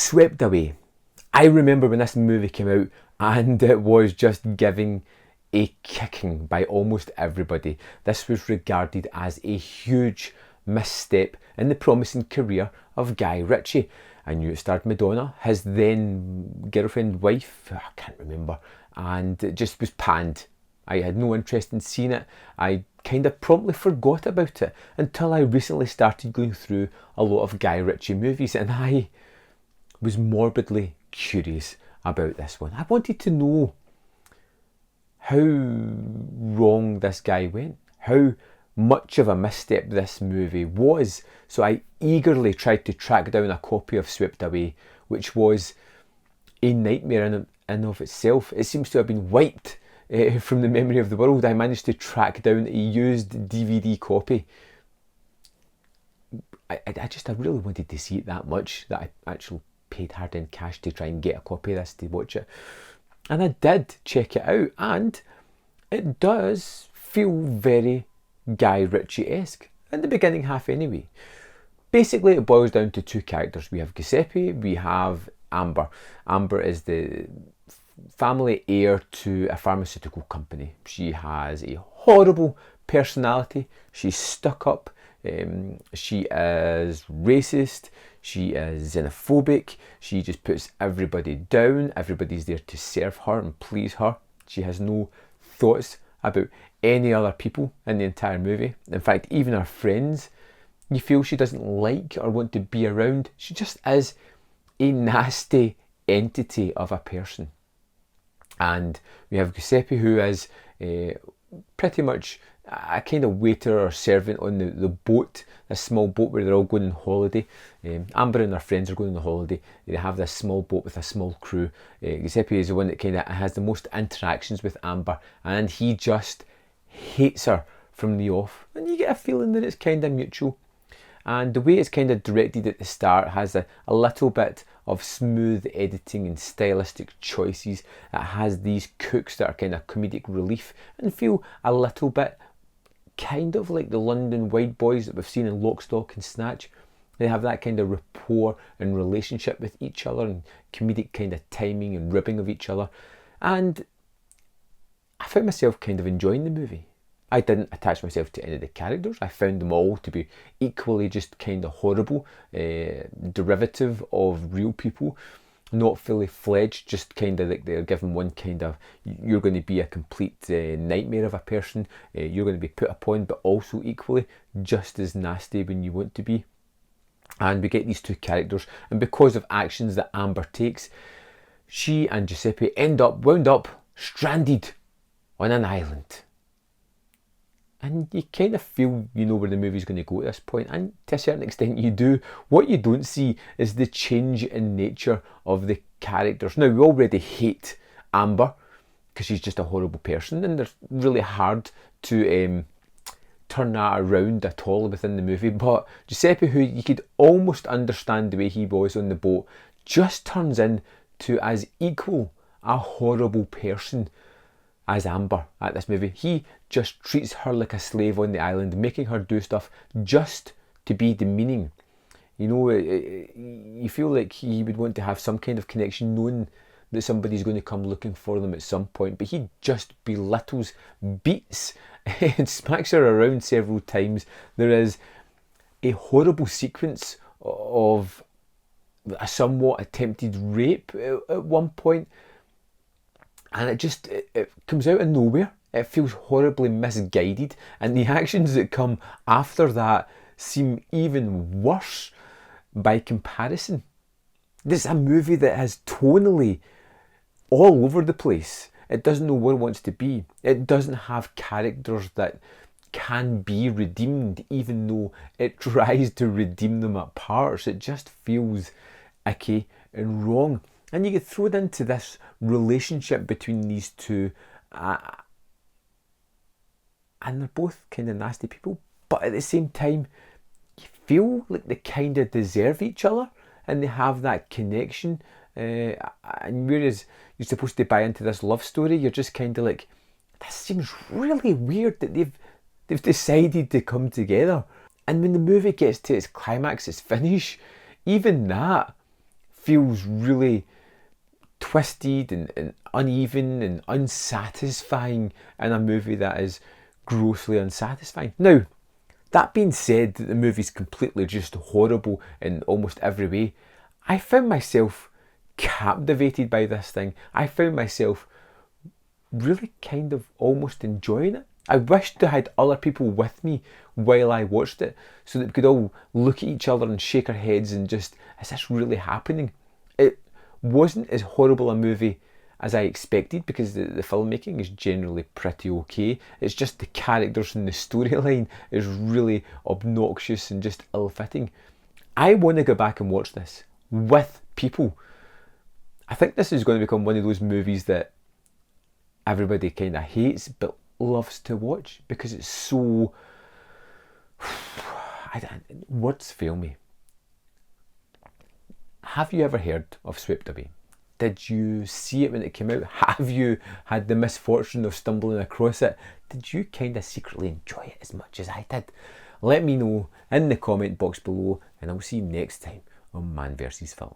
Swept Away. I remember when this movie came out and it was just giving a kicking by almost everybody. This was regarded as a huge misstep in the promising career of Guy Ritchie. I knew it starred Madonna, his then girlfriend, wife, I can't remember, and it just was panned. I had no interest in seeing it. I kind of promptly forgot about it until I recently started going through a lot of Guy Ritchie movies, and I was morbidly curious about this one. I wanted to know how wrong this guy went, how much of a misstep this movie was. So I eagerly tried to track down a copy of Swept Away, which was a nightmare in and of itself. It seems to have been wiped from the memory of the world. I managed to track down a used DVD copy. I really wanted to see it that much that I actually paid hard-earned cash to try and get a copy of this to watch it. And I did check it out, and it does feel very Guy Ritchie-esque, in the beginning half anyway. Basically, it boils down to two characters. We have Giuseppe, we have Amber. Amber is the family heir to a pharmaceutical company. She has a horrible personality. She's stuck up. She is racist. She is xenophobic. She just puts everybody down. Everybody's there to serve her and please her. She has no thoughts about any other people in the entire movie. In fact, even her friends, you feel she doesn't like or want to be around. She just is a nasty entity of a person. And we have Giuseppe, who is pretty much a kind of waiter or servant on the boat, a small boat where they're all going on holiday. Amber and her friends are going on holiday. They have this small boat with a small crew. Giuseppe is the one that kind of has the most interactions with Amber, and he just hates her from the off. And you get a feeling that it's kind of mutual. And the way it's kind of directed at the start has a little bit of smooth editing and stylistic choices. It has these cooks that are kind of comedic relief and feel a little bit kind of like the London white boys that we've seen in Lock, Stock and Snatch. They have that kind of rapport and relationship with each other and comedic kind of timing and ribbing of each other. And I found myself kind of enjoying the movie. I didn't attach myself to any of the characters. I found them all to be equally just kind of horrible, derivative of real people, not fully fledged, just kind of like they're given one kind of, you're going to be a complete nightmare of a person, you're going to be put upon, but also equally just as nasty when you want to be. And we get these two characters, and because of actions that Amber takes, she and Giuseppe wound up stranded on an island. And you kind of feel you know where the movie's going to go at this point, and to a certain extent you do. What you don't see is the change in nature of the characters. Now, we already hate Amber because she's just a horrible person, and they're really hard to turn that around at all within the movie. But Giuseppe, who you could almost understand the way he was on the boat, just turns into as equal a horrible person as Amber at this movie. He just treats her like a slave on the island, making her do stuff just to be demeaning. You know, you feel like he would want to have some kind of connection, knowing that somebody's going to come looking for them at some point, but he just belittles, beats, and smacks her around several times. There is a horrible sequence of a somewhat attempted rape at one point, and it comes out of nowhere. It feels horribly misguided, and the actions that come after that seem even worse by comparison. This is a movie that has tonally all over the place. It doesn't know where it wants to be. It doesn't have characters that can be redeemed, even though it tries to redeem them at parts. It just feels icky and wrong. And you get thrown into this relationship between these two, and they're both kind of nasty people, but at the same time, you feel like they kind of deserve each other, and they have that connection. And whereas you're supposed to buy into this love story, you're just kind of like, this seems really weird that they've decided to come together. And when the movie gets to its climax, its finish, even that feels really twisted and uneven and unsatisfying in a movie that is grossly unsatisfying. Now, that being said, that the movie's completely just horrible in almost every way, I found myself captivated by this thing. I found myself really kind of almost enjoying it. I wished I had other people with me while I watched it so that we could all look at each other and shake our heads and just, is this really happening? It wasn't as horrible a movie as I expected because the filmmaking is generally pretty okay. It's just the characters and the storyline is really obnoxious and just ill-fitting. I want to go back and watch this with people. I think this is going to become one of those movies that everybody kind of hates but loves to watch because it's so... words fail me. Have you ever heard of Swept Away? Did you see it when it came out? Have you had the misfortune of stumbling across it? Did you kind of secretly enjoy it as much as I did? Let me know in the comment box below, and I'll see you next time on Man vs. Film.